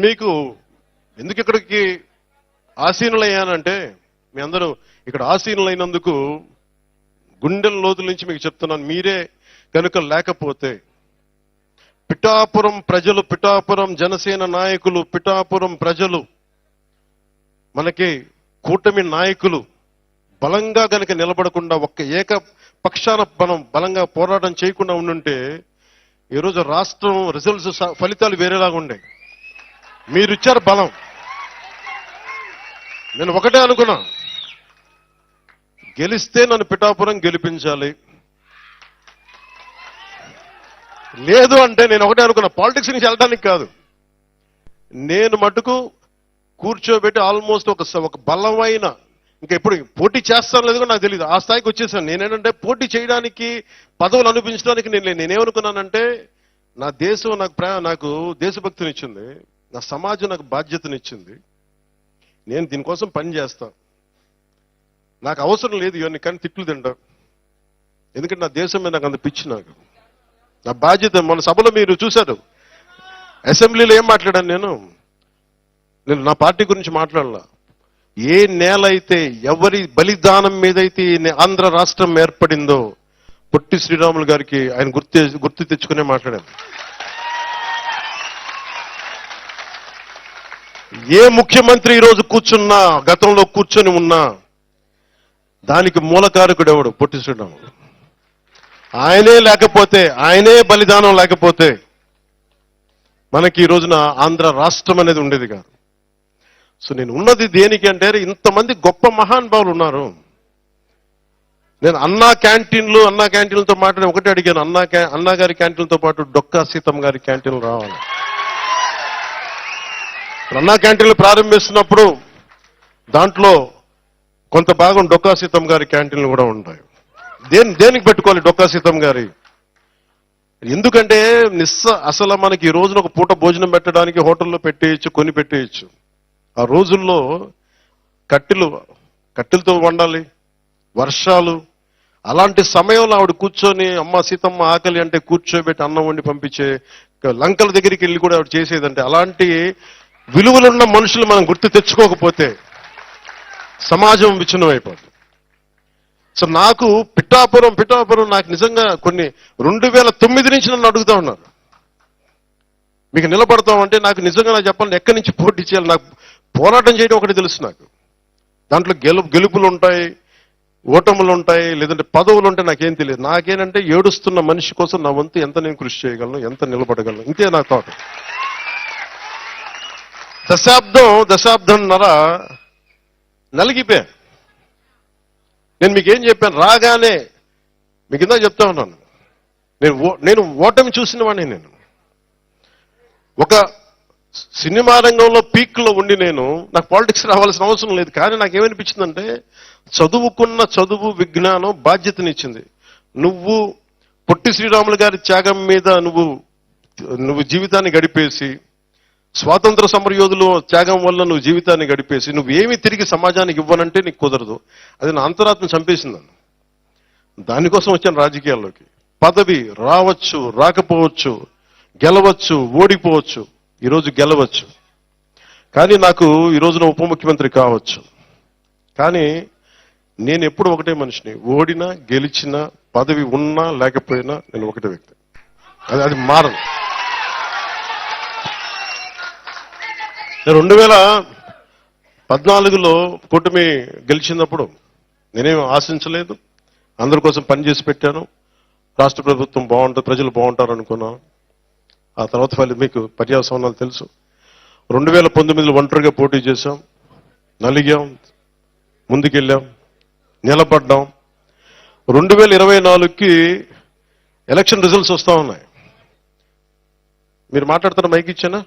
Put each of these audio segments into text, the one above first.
మీకు ఎందుకు ఇక్కడికి ఆసీనులయ్యానంటే, మీ అందరూ ఇక్కడ ఆసీనులైనందుకు గుండెల లోతుల నుంచి మీకు చెప్తున్నాను. మీరే కనుక లేకపోతే, పిఠాపురం ప్రజలు, పిఠాపురం జనసేన నాయకులు, పిఠాపురం ప్రజలు, మనకి కూటమి నాయకులు బలంగా గనక నిలబడకుండా, ఒక్క ఏకపక్షాన మనం బలంగా పోరాటం చేయకుండా ఉండుంటే ఈరోజు రాష్ట్రం రిజల్ట్స్ ఫలితాలు వేరేలాగా ఉండే. మీరు ఇచ్చారు బలం. నేను ఒకటే అనుకున్నా, గెలిస్తే నన్ను పిఠాపురం గెలిపించాలి. లేదు అంటే నేను ఒకటే అనుకున్నా, పాలిటిక్స్ నుంచి వెళ్ళడానికి కాదు, నేను మటుకు కూర్చోబెట్టి ఆల్మోస్ట్ ఒక బలమైన, ఇంకా ఎప్పుడు పోటీ చేస్తాను లేదు నాకు తెలియదు, ఆ స్థాయికి వచ్చేసాను. నేనేంటంటే పోటీ చేయడానికి, పదవులు అనిపించడానికి నేనేమనుకున్నానంటే, నా దేశం నాకు దేశభక్తినిచ్చింది, నా సమాజం నాకు బాధ్యతనిచ్చింది, నేను దీనికోసం పని చేస్తా. నాకు అవసరం లేదు ఇవన్నీ, కానీ తిట్లు తింటా. ఎందుకంటే నా దేశం మీద నాకు అంత పిచ్చి. నాకు నా బాధ్యత. మన సభలో మీరు చూశారు, అసెంబ్లీలో ఏం మాట్లాడాను నేను నా పార్టీ గురించి మాట్లాడలా. ఏ నేల అయితే, ఎవరి బలిదానం మీదైతే ఆంధ్ర రాష్ట్రం ఏర్పడిందో, పొట్టి శ్రీరాములు గారికి ఆయన గుర్తు తెచ్చుకునే మాట్లాడాను. ఏ ముఖ్యమంత్రి ఈరోజు కూర్చున్నా, గతంలో కూర్చొని ఉన్నా, దానికి మూలకారకుడు ఎవడు? పొట్టి శ్రీరాములు. ఆయనే లేకపోతే, ఆయనే బలిదానం లేకపోతే మనకి ఈ రోజున ఆంధ్ర రాష్ట్రం అనేది ఉండేది కాదు. సో నేను ఉన్నది దేనికి అంటే, ఇంతమంది గొప్ప మహానుభావులు ఉన్నారు. నేను అన్నా క్యాంటీన్లతో మాట్లాడి ఒకటే అడిగాను, అన్నా గారి క్యాంటీన్లతో పాటు డొక్కా సీతమ్మ గారి క్యాంటీన్లు రావాలి. అన్నా క్యాంటీన్లు ప్రారంభిస్తున్నప్పుడు దాంట్లో కొంత భాగం డొక్కా సీతమ్మ గారి క్యాంటీన్లు కూడా ఉంటాయి. దేనికి పెట్టుకోవాలి డొక్కా సీతమ్మ గారి? ఎందుకంటే అసలు మనకి ఈ రోజున ఒక పూట భోజనం పెట్టడానికి హోటల్లో పెట్టేయచ్చు, కొని పెట్టేయచ్చు. ఆ రోజుల్లో కట్టెలతో వండాలి, వర్షాలు. అలాంటి సమయంలో ఆవిడ కూర్చొని, అమ్మ సీతమ్మ ఆకలి అంటే కూర్చోబెట్టి అన్నం వండి పంపించే, లంకల దగ్గరికి వెళ్ళి కూడా ఆవిడ చేసేదంటే, అలాంటి విలువలున్న మనుషులు మనం గుర్తు తెచ్చుకోకపోతే సమాజం విచ్ఛిన్నం అయిపోతుంది. సో నాకు పిఠాపురం నాకు నిజంగా కొన్ని 2009 నుంచి నన్ను అడుగుతా ఉన్నారు, మీకు నిలబడతామంటే నాకు నిజంగా నాకు చెప్పాలని ఎక్కడి నుంచి పోటీ చేయాలి. నాకు పోరాటం చేయడం ఒకటి తెలుసు. నాకు దాంట్లో గెలుపులు ఉంటాయి, ఓటములు ఉంటాయి, లేదంటే పదవులు ఉంటాయి, నాకేం తెలియదు. నాకేంటంటే ఏడుస్తున్న మనిషి కోసం నా వంతు ఎంత నేను కృషి చేయగలను, ఎంత నిలబడగలను, ఇంతే నా థాట్. దశాబ్దంన్నర నలిగిపోయా. నేను మీకేం చెప్పాను, రాగానే మీకు ఇందా చెప్తా ఉన్నాను, నేను ఓటమి చూసిన వాడిని. నేను ఒక సినిమా రంగంలో పీక్లో ఉండి నాకు పాలిటిక్స్ రావాల్సిన అవసరం లేదు. కానీ నాకేమనిపించిందంటే, చదువు విజ్ఞానం బాధ్యతనిచ్చింది. నువ్వు పొట్టి శ్రీరాములు గారి త్యాగం మీద నువ్వు జీవితాన్ని గడిపేసి, స్వాతంత్ర సమరయోధులు త్యాగం వల్ల నువ్వు జీవితాన్ని గడిపేసి, నువ్వేమి తిరిగి సమాజానికి ఇవ్వనంటే నీకు కుదరదు. అది నా అంతరాత్మ చంపేసిందని. దానికోసం వచ్చాను రాజకీయాల్లోకి. పదవి రావచ్చు, రాకపోవచ్చు, గెలవచ్చు, ఓడిపోవచ్చు. ఈరోజు గెలవచ్చు, కానీ నాకు ఈ రోజున ఉప ముఖ్యమంత్రి కావచ్చు. కానీ నేను ఎప్పుడు ఒకటే మనిషిని, ఓడినా గెలిచినా, పదవి ఉన్నా లేకపోయినా నేను ఒకటే వ్యక్తి. అది మారదు. 2014లో కూటమి గెలిచినప్పుడు నేనేం ఆశించలేదు, అందరి కోసం పనిచేసి పెట్టాను. రాష్ట్ర ప్రభుత్వం బాగుంటుంది, ప్రజలు బాగుంటారు అనుకున్నాను. ఆ తర్వాత మీకు పర్యావసనాలు తెలుసు. 2019లో ఒంటరిగా పోటీ చేశాం, నలిగాం, ముందుకెళ్ళాం, నిలబడ్డాం. 2024కి ఎలక్షన్ రిజల్ట్స్ వస్తా ఉన్నాయి. మీరు మాట్లాడుతున్న మైక్ ఇచ్చానా?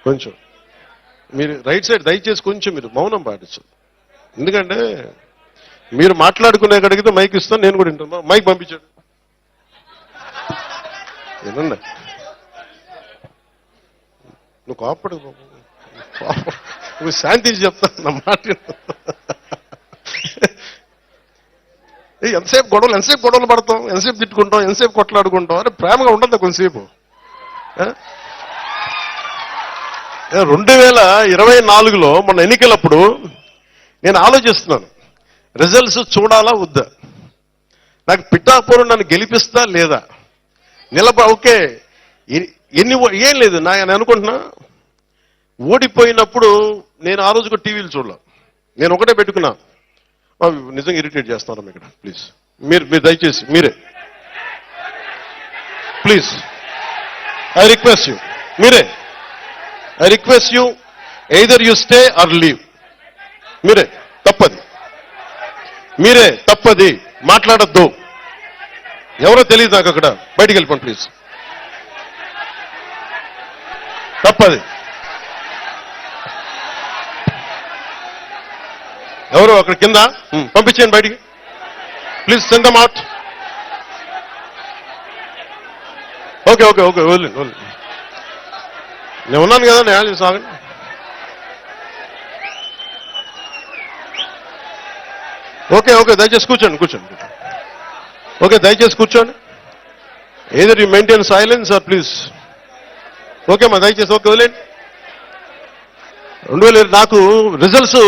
కొంచెం మీరు రైట్ సైడ్ దయచేసి కొంచెం మీరు మౌనం పాటించు. ఎందుకంటే మీరు మాట్లాడుకునే కడిగితే మైక్ ఇస్తాను, నేను కూడా వింటాను. మైక్ పంపించాడు ఏనండి, నువ్వు కోపడు, నువ్వు శాంతించి చెప్తాను నా మాట. ఎంతసేపు గొడవలు పడతాం, ఎంతసేపు తిట్టుకుంటాం, ఎంతసేపు కొట్లాడుకుంటాం. అరే ప్రేమగా ఉండదు కొంతసేపు. 2024లో మొన్న ఎన్నికలప్పుడు నేను ఆలోచిస్తున్నాను, రిజల్ట్స్ చూడాలా వద్దా, నాకు పిఠాపురం నన్ను గెలిపిస్తా లేదా, ఓకే ఏం లేదు నేను అనుకుంటున్నా. ఓడిపోయినప్పుడు నేను ఆ రోజుకు టీవీలు చూడలే, నేను ఒకటే పెట్టుకున్నా. నిజంగా ఇరిటేట్ చేస్తాను ఇక్కడ, ప్లీజ్ మీరు దయచేసి మీరే please I request you either you stay are leave. మీరే తప్పది మాట్లాడద్దు. ఎవరో తెలియదు నాకు, అక్కడ బయటికి వెళ్ళిపోండి ప్లీజ్. తప్పది. ఎవరు అక్కడ కింద పంపించేయండి బయటికి, please send them out. Okay వదిలేండి. నేను ఉన్నాను కదా, నేను సాగండి. ఓకే దయచేసి కూర్చోండి. ఓకే దయచేసి కూర్చోండి. Either you maintain silence or please. Okay మా దయచేసి ఓకే వదిలేండి. 2000 నాకు రిజల్ట్స్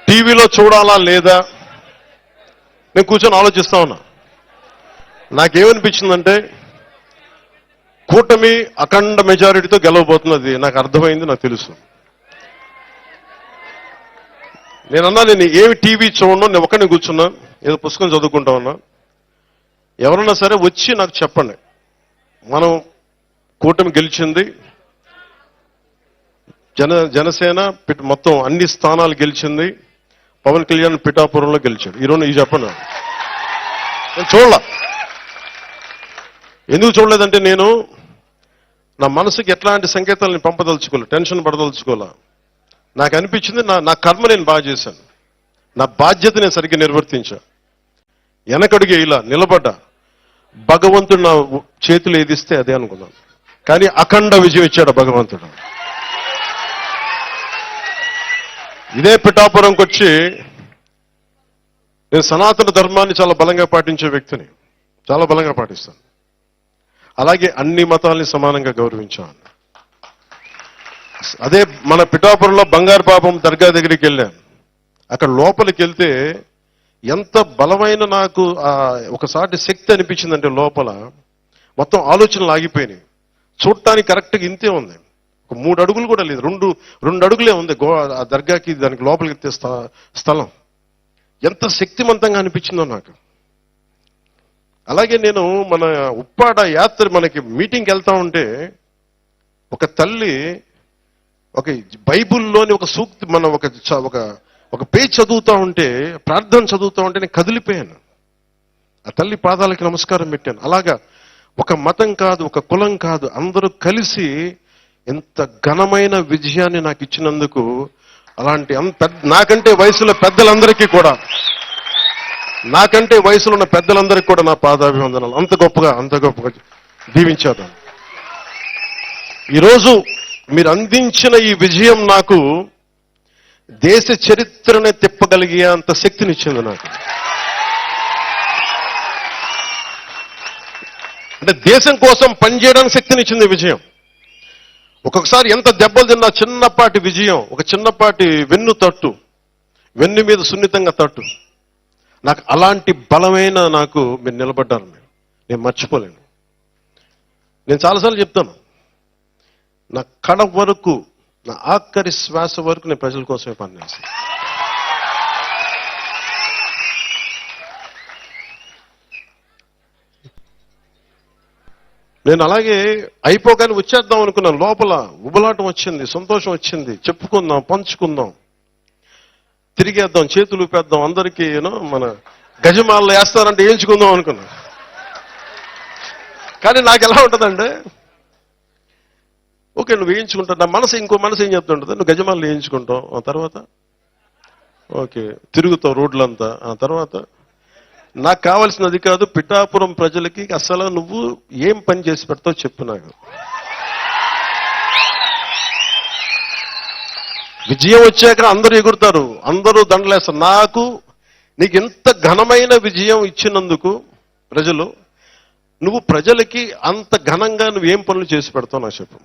టీవీలో చూడాలా లేదా నేను కూర్చొని ఆలోచిస్తా ఉన్నా. నాకేమనిపించిందంటే కూటమి అఖండ మెజారిటీతో గెలవబోతున్నది నాకు అర్థమైంది, నాకు తెలుసు. నేనన్నా నేను ఏమి టీవీ చూడను, నేను ఒక్కడిని కూర్చున్నా, ఏదో పుస్తకం చదువుకుంటా ఉన్నా. ఎవరన్నా సరే వచ్చి నాకు చెప్పండి, మనం కూటమి గెలిచింది, జనసేన మొత్తం అన్ని స్థానాలు గెలిచింది, పవన్ కళ్యాణ్ పిఠాపురంలో గెలిచాడు. ఈరోజు ఈ చెప్పను, నేను చూడలా. ఎందుకు చూడలేదంటే నేను నా మనసుకి ఎట్లాంటి సంకేతాలను పంపదలుచుకోలే, టెన్షన్ పడదలుచుకోలే. నాకు అనిపించింది నా కర్మ నేను బాగా చేశాను, నా బాధ్యత నేను సరిగ్గా నిర్వర్తించా, వెనకడుగు ఇలా నిలబడ్డా. భగవంతుడు నా చేతులు ఏదిస్తే అదే అనుకున్నాను, కానీ అఖండ విజయం ఇచ్చాడు భగవంతుడు. ఇదే పిఠాపురంకి వచ్చి నేను సనాతన ధర్మాన్ని చాలా బలంగా పాటించే వ్యక్తిని, చాలా బలంగా పాటిస్తాను. అలాగే అన్ని మతాల్ని సమానంగా గౌరవించాను. అదే మన పిఠాపురంలో బంగారు పాపం దర్గా దగ్గరికి వెళ్ళాను. అక్కడ లోపలికి వెళ్తే ఎంత బలమైన నాకు ఒకసారి శక్తి అనిపించిందంటే, లోపల మొత్తం ఆలోచనలు ఆగిపోయినాయి. చూడటానికి కరెక్ట్గా ఇంతే ఉంది, ఒక 3 అడుగులు కూడా లేదు, 2 అడుగులే ఉంది ఆ దర్గాకి దానికి లోపలికి ఎత్తే స్థలం. ఎంత శక్తివంతంగా అనిపించిందో నాకు. అలాగే నేను మన ఉప్పాడ యాత్ర మనకి మీటింగ్కి వెళ్తా ఉంటే ఒక తల్లి ఒక బైబుల్లోని ఒక సూక్తి మన ఒక పేజ్ చదువుతూ ఉంటే, ప్రార్థన చదువుతూ ఉంటే నేను కదిలిపోయాను. ఆ తల్లి పాదాలకి నమస్కారం పెట్టాను. అలాగా ఒక మతం కాదు, ఒక కులం కాదు, అందరూ కలిసి ఎంత ఘనమైన విజయాన్ని నాకు ఇచ్చినందుకు, అలాంటి నాకంటే వయసులో పెద్దలందరికీ కూడా, నాకంటే వయసులో ఉన్న పెద్దలందరికీ కూడా నా పాదాభివందనాలు. అంత గొప్పగా దీవించారు. ఈరోజు మీరు అందించిన ఈ విజయం నాకు దేశ చరిత్రనే తిప్పగలిగే అంత శక్తినిచ్చింది నాకు. అంటే దేశం కోసం పనిచేయడానికి శక్తినిచ్చింది విజయం. ఒక్కొక్కసారి ఎంత దెబ్బలు తిన్నా చిన్నపాటి విజయం, ఒక చిన్నపాటి వెన్ను మీద సున్నితంగా తట్టు, నాకు అలాంటి బలమైన నాకు మీరు నిలబడ్డారు. నేను మర్చిపోలేను. నేను చాలాసార్లు చెప్తాను, నా కడ వరకు, నా ఆఖరి శ్వాస వరకు నేను ప్రజల కోసమే పనిచేస్తాను. నేను అలాగే అయిపోగానే వచ్చేద్దాం అనుకున్నాను. లోపల ఉబలాటం వచ్చింది, సంతోషం వచ్చింది, చెప్పుకుందాం, పంచుకుందాం, తిరిగేద్దాం, చేతులు ఊపేద్దాం, అందరికీ మన గజమాలలో వేస్తారంటే వేయించుకుందాం అనుకున్నా. కానీ నాకు ఎలా ఉంటుందంటే, ఓకే నువ్వు వేయించుకుంటావు, నా మనసు ఇంకో మనసు ఏం చెప్తుంటుంది, నువ్వు గజమాలలో వేయించుకుంటావు, ఆ తర్వాత ఓకే తిరుగుతావు రోడ్లంతా, ఆ తర్వాత నాకు కావాల్సినది కాదు, పిఠాపురం ప్రజలకి అసలు నువ్వు ఏం పని చేసి పెడతావు చెప్పు నాకు. విజయం వచ్చాక అందరూ ఎగురుతారు, అందరూ దండలేస్తారు. నాకు నీకు ఇంత ఘనమైన విజయం ఇచ్చినందుకు ప్రజలు, నువ్వు ప్రజలకి అంత ఘనంగా నువ్వేం పనులు చేసి పెడతావు నాకు చెప్పు.